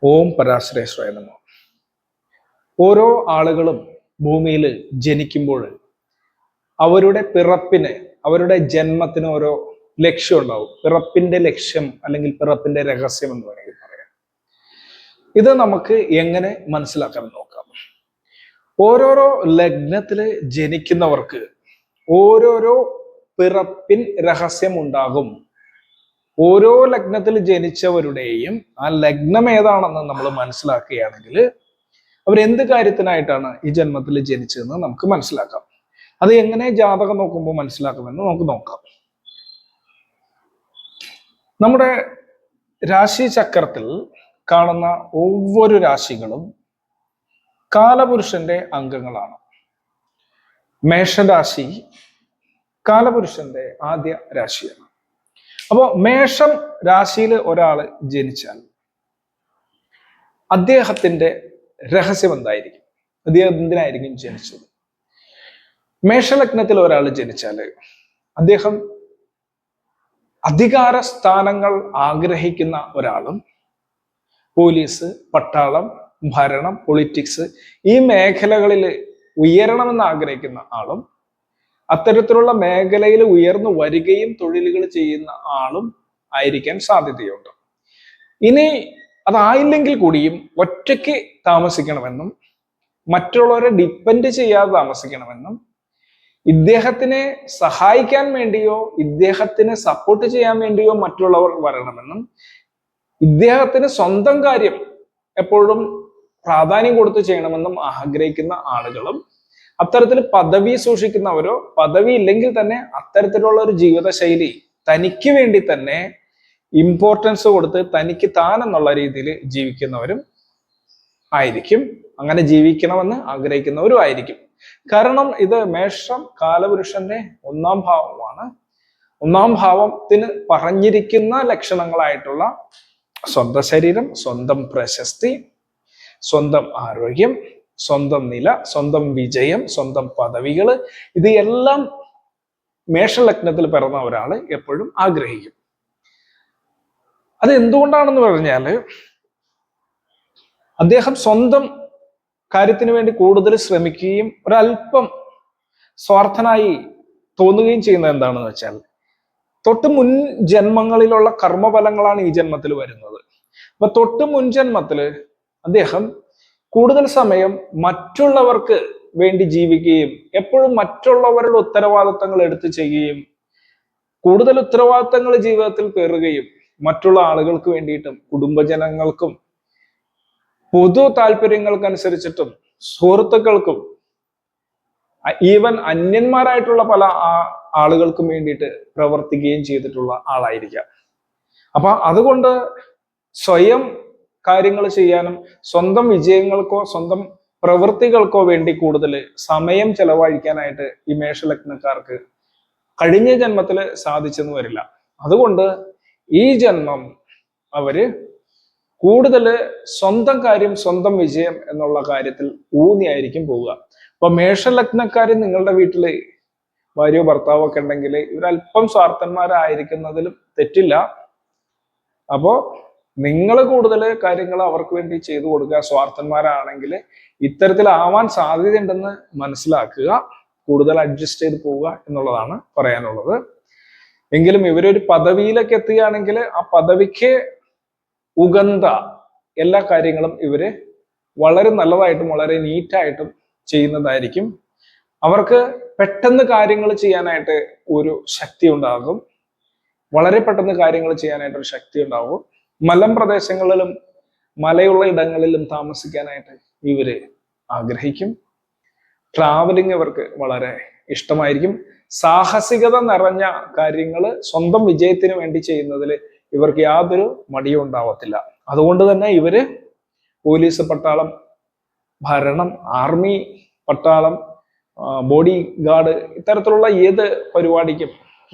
ഓം പരാശ്രയശ്രയ നമഃ. ഓരോ ആളുകളും ഭൂമിയിൽ ജനിക്കുമ്പോൾ അവരുടെ പിറപ്പിന്, അവരുടെ ജന്മത്തിന് ഓരോ ലക്ഷ്യം ഉണ്ടാവും. പിറപ്പിന്റെ ലക്ഷ്യം അല്ലെങ്കിൽ പിറപ്പിന്റെ രഹസ്യം എന്ന് വേണമെങ്കിൽ പറയാം. ഇത് നമുക്ക് എങ്ങനെ മനസ്സിലാക്കാൻ നോക്കാം. ഓരോരോ ലഗ്നത്തില് ജനിക്കുന്നവർക്ക് ഓരോരോ പിറപ്പിൻ രഹസ്യം ഉണ്ടാകും. ഓരോ ലഗ്നത്തിൽ ജനിച്ചവരുടെയും ആ ലഗ്നം ഏതാണെന്ന് നമ്മൾ മനസ്സിലാക്കുകയാണെങ്കിൽ അവരെന്ത് കാര്യത്തിനായിട്ടാണ് ഈ ജന്മത്തിൽ ജനിച്ചതെന്ന് നമുക്ക് മനസ്സിലാക്കാം. അത് എങ്ങനെ ജാതകം നോക്കുമ്പോൾ മനസ്സിലാക്കുമെന്ന് നമുക്ക് നോക്കാം. നമ്മുടെ രാശി ചക്രത്തിൽ കാണുന്ന ഒവ്വൊരു രാശികളും കാലപുരുഷന്റെ അംഗങ്ങളാണ്. മേഷരാശി കാലപുരുഷന്റെ ആദ്യ രാശിയാണ്. അപ്പോ മേഷം രാശിയിൽ ഒരാൾ ജനിച്ചാൽ അദ്ദേഹത്തിന്റെ രഹസ്യം എന്തായിരിക്കും? അദ്ദേഹം എന്തിനായിരിക്കും ജനിച്ചത്? മേഷലഗ്നത്തിൽ ഒരാൾ ജനിച്ചാൽ അദ്ദേഹം അധികാര സ്ഥാനങ്ങൾ ആഗ്രഹിക്കുന്ന ഒരാളും, പോലീസ്, പട്ടാളം, ഭരണം, പൊളിറ്റിക്സ് ഈ മേഖലകളിൽ ഉയരണമെന്ന് ആഗ്രഹിക്കുന്ന ആളും, അത്തരത്തിലുള്ള മേഖലയിൽ ഉയർന്നു വരികയും തൊഴിലുകൾ ചെയ്യുന്ന ആളും ആയിരിക്കാൻ സാധ്യതയുണ്ട്. ഇനി അതായില്ലെങ്കിൽ കൂടിയും ഒറ്റയ്ക്ക് താമസിക്കണമെന്നും മറ്റുള്ളവരെ ഡിപ്പെൻഡ് ചെയ്യാതെ താമസിക്കണമെന്നും ഇദ്ദേഹത്തിനെ സഹായിക്കാൻ വേണ്ടിയോ ഇദ്ദേഹത്തിനെ സപ്പോർട്ട് ചെയ്യാൻ വേണ്ടിയോ മറ്റുള്ളവർ വരണമെന്നും ഇദ്ദേഹത്തിന് സ്വന്തം കാര്യം എപ്പോഴും പ്രാധാന്യം കൊടുത്ത് ചെയ്യണമെന്നും ആഗ്രഹിക്കുന്ന ആളുകളും, അത്തരത്തിൽ പദവി സൂക്ഷിക്കുന്നവരോ പദവി ഇല്ലെങ്കിൽ തന്നെ അത്തരത്തിലുള്ള ഒരു ജീവിതശൈലി തനിക്ക് വേണ്ടി തന്നെ ഇമ്പോർട്ടൻസ് കൊടുത്ത് തനിക്ക് താൻ എന്നുള്ള രീതിയിൽ ജീവിക്കുന്നവരും ആയിരിക്കും. അങ്ങനെ ജീവിക്കണമെന്ന് ആഗ്രഹിക്കുന്നവരും ആയിരിക്കും. കാരണം ഇത് മേഷം കാലപുരുഷന്റെ ഒന്നാം ഭാവമാണ്. ഒന്നാം ഭാവത്തിന് പറഞ്ഞിരിക്കുന്ന ലക്ഷണങ്ങളായിട്ടുള്ള സ്വന്തം ശരീരം, സ്വന്തം പ്രശസ്തി, സ്വന്തം ആരോഗ്യം, സ്വന്തം നില, സ്വന്തം വിജയം, സ്വന്തം പദവികള്, ഇത് എല്ലാം മേഷലഗ്നത്തിൽ പിറന്ന ഒരാൾ എപ്പോഴും ആഗ്രഹിക്കും. അത് എന്തുകൊണ്ടാണെന്ന് പറഞ്ഞാല് അദ്ദേഹം സ്വന്തം കാര്യത്തിന് വേണ്ടി കൂടുതൽ ശ്രമിക്കുകയും ഒരല്പം സ്വാർത്ഥനായി തോന്നുകയും ചെയ്യുന്നത് എന്താണെന്ന് വെച്ചാൽ തൊട്ട് മുൻ ജന്മങ്ങളിലുള്ള കർമ്മഫലങ്ങളാണ് ഈ ജന്മത്തിൽ വരുന്നത്. അപ്പൊ തൊട്ട് മുൻ ജന്മത്തില് അദ്ദേഹം കൂടുതൽ സമയം മറ്റുള്ളവർക്ക് വേണ്ടി ജീവിക്കുകയും എപ്പോഴും മറ്റുള്ളവരുടെ ഉത്തരവാദിത്തങ്ങൾ എടുത്ത് ചെയ്യുകയും കൂടുതൽ ഉത്തരവാദിത്തങ്ങൾ ജീവിതത്തിൽ പേറുകയും മറ്റുള്ള ആളുകൾക്ക് വേണ്ടിയിട്ടും കുടുംബജനങ്ങൾക്കും പൊതു താല്പര്യങ്ങൾക്കനുസരിച്ചിട്ടും സുഹൃത്തുക്കൾക്കും ഈവൻ അന്യന്മാരായിട്ടുള്ള പല ആളുകൾക്കും വേണ്ടിയിട്ട് പ്രവർത്തിക്കുകയും ചെയ്തിട്ടുള്ള ആളായിരിക്കാം. അപ്പൊ അതുകൊണ്ട് സ്വയം കാര്യങ്ങൾ ചെയ്യാനും സ്വന്തം വിജയങ്ങൾക്കോ സ്വന്തം പ്രവൃത്തികൾക്കോ വേണ്ടി കൂടുതൽ സമയം ചെലവഴിക്കാനായിട്ട് ഈ മേഷലഗ്നക്കാർക്ക് കഴിഞ്ഞ ജന്മത്തിൽ സാധിച്ചെന്ന് വരില്ല. അതുകൊണ്ട് ഈ ജന്മം അവര് കൂടുതൽ സ്വന്തം കാര്യം, സ്വന്തം വിജയം എന്നുള്ള കാര്യത്തിൽ ഊന്നിയായിരിക്കും പോവുക. അപ്പൊ മേഷലഗ്നക്കാര് നിങ്ങളുടെ വീട്ടില് ഭാര്യയോ ഭർത്താവോ ഒക്കെ ഉണ്ടെങ്കിൽ ഇവരല്പം സ്വാർത്ഥന്മാരായിരിക്കുന്നതിലും തെറ്റില്ല. അപ്പോ നിങ്ങൾ കൂടുതൽ കാര്യങ്ങൾ അവർക്ക് വേണ്ടി ചെയ്തു കൊടുക്കുക. സ്വാർത്ഥന്മാരാണെങ്കിൽ ഇത്തരത്തിലാവാൻ സാധ്യതയുണ്ടെന്ന് മനസ്സിലാക്കുക. കൂടുതൽ അഡ്ജസ്റ്റ് ചെയ്ത് പോവുക എന്നുള്ളതാണ് പറയാനുള്ളത്. എങ്കിലും ഇവരൊരു പദവിയിലേക്ക് എത്തുകയാണെങ്കിൽ ആ പദവിക്ക് ഉഗന്ത എല്ലാ കാര്യങ്ങളും ഇവര് വളരെ നല്ലതായിട്ടും വളരെ നീറ്റായിട്ടും ചെയ്യുന്നതായിരിക്കും. അവർക്ക് പെട്ടെന്ന് കാര്യങ്ങൾ ചെയ്യാനായിട്ട് ഒരു ശക്തി ഉണ്ടാകും. വളരെ പെട്ടെന്ന് കാര്യങ്ങൾ ചെയ്യാനായിട്ട് ഒരു ശക്തി ഉണ്ടാകും. മലമ്പ്രദേശങ്ങളിലും മലയുള്ള ഇടങ്ങളിലും താമസിക്കാനായിട്ട് ഇവര് ആഗ്രഹിക്കും. ട്രാവലിംഗ് ഇവർക്ക് വളരെ ഇഷ്ടമായിരിക്കും. സാഹസികത നിറഞ്ഞ കാര്യങ്ങൾ സ്വന്തം വിജയത്തിന് വേണ്ടി ചെയ്യുന്നതിൽ ഇവർക്ക് യാതൊരു മടിയും ഉണ്ടാവത്തില്ല. അതുകൊണ്ട് തന്നെ ഇവര് പോലീസ്, പട്ടാളം, ഭരണം, ആർമി, പട്ടാളം, ബോഡി ഗാർഡ് ഇത്തരത്തിലുള്ള ഏത് പരിപാടിക്കും,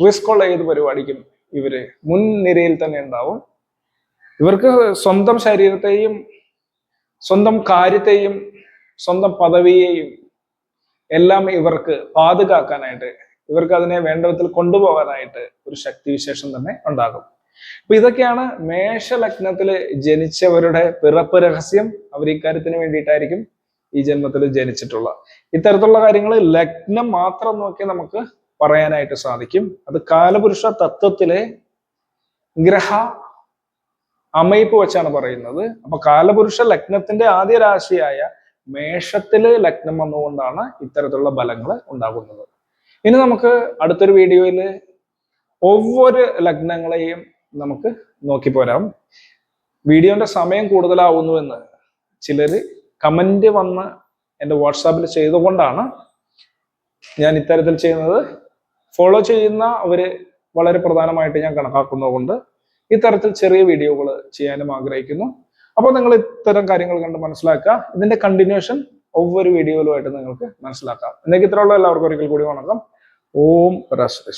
റിസ്ക് ഉള്ള ഏത് പരിപാടിക്കും ഇവര് മുൻനിരയിൽ തന്നെ ഉണ്ടാവും. ഇവർക്ക് സ്വന്തം ശരീരത്തെയും സ്വന്തം കാര്യത്തെയും സ്വന്തം പദവിയെയും എല്ലാം ഇവർക്ക് പാതുകാക്കാനായിട്ട് ഇവർക്ക് അതിനെ വേണ്ട വിധത്തിൽ കൊണ്ടുപോകാനായിട്ട് ഒരു ശക്തിവിശേഷം തന്നെ ഉണ്ടാകും. അപ്പൊ ഇതൊക്കെയാണ് മേഷലഗ്നത്തിൽ ജനിച്ചവരുടെ പിറപ്പ് രഹസ്യം. അവർ ഇക്കാര്യത്തിന് വേണ്ടിയിട്ടായിരിക്കും ഈ ജന്മത്തിൽ ജനിച്ചിട്ടുള്ള. ഇത്തരത്തിലുള്ള കാര്യങ്ങൾ ലഗ്നം മാത്രം നോക്കി നമുക്ക് പറയാനായിട്ട് സാധിക്കും. അത് കാലപുരുഷ തത്വത്തിലെ ഗ്രഹ അമയിപ്പ് വെച്ചാണ് പറയുന്നത്. അപ്പൊ കാലപുരുഷ ലഗ്നത്തിന്റെ ആദ്യ രാശിയായ മേഷത്തില് ലഗ്നം വന്നുകൊണ്ടാണ് ഇത്തരത്തിലുള്ള ഫലങ്ങൾ ഉണ്ടാകുന്നത്. ഇനി നമുക്ക് അടുത്തൊരു വീഡിയോയിൽ ഒവ്വൊരു ലഗ്നങ്ങളെയും നമുക്ക് നോക്കിപ്പോരാം. വീഡിയോന്റെ സമയം കൂടുതലാവുന്നുവെന്ന് ചിലര് കമന്റ് വന്ന് എൻ്റെ വാട്സാപ്പിൽ ചെയ്തുകൊണ്ടാണ് ഞാൻ ഇത്തരത്തിൽ ചെയ്യുന്നത്. ഫോളോ ചെയ്യുന്ന അവര് വളരെ പ്രധാനമായിട്ട് ഞാൻ കണക്കാക്കുന്നതുകൊണ്ട് ഇത്തരത്തിൽ ചെറിയ വീഡിയോകൾ ചെയ്യാനും ആഗ്രഹിക്കുന്നു. അപ്പോൾ നിങ്ങൾ ഇത്തരം കാര്യങ്ങൾ കണ്ട് മനസ്സിലാക്കുക. ഇതിന്റെ കണ്ടിന്യൂഷൻ ഒവ്വൊരു വീഡിയോയിലുമായിട്ട് നിങ്ങൾക്ക് മനസ്സിലാക്കാം. എന്നേക്ക് ഇത്രയുള്ള എല്ലാവർക്കും ഒരിക്കൽ കൂടി വണക്കം. ഓം പരശ്രീ.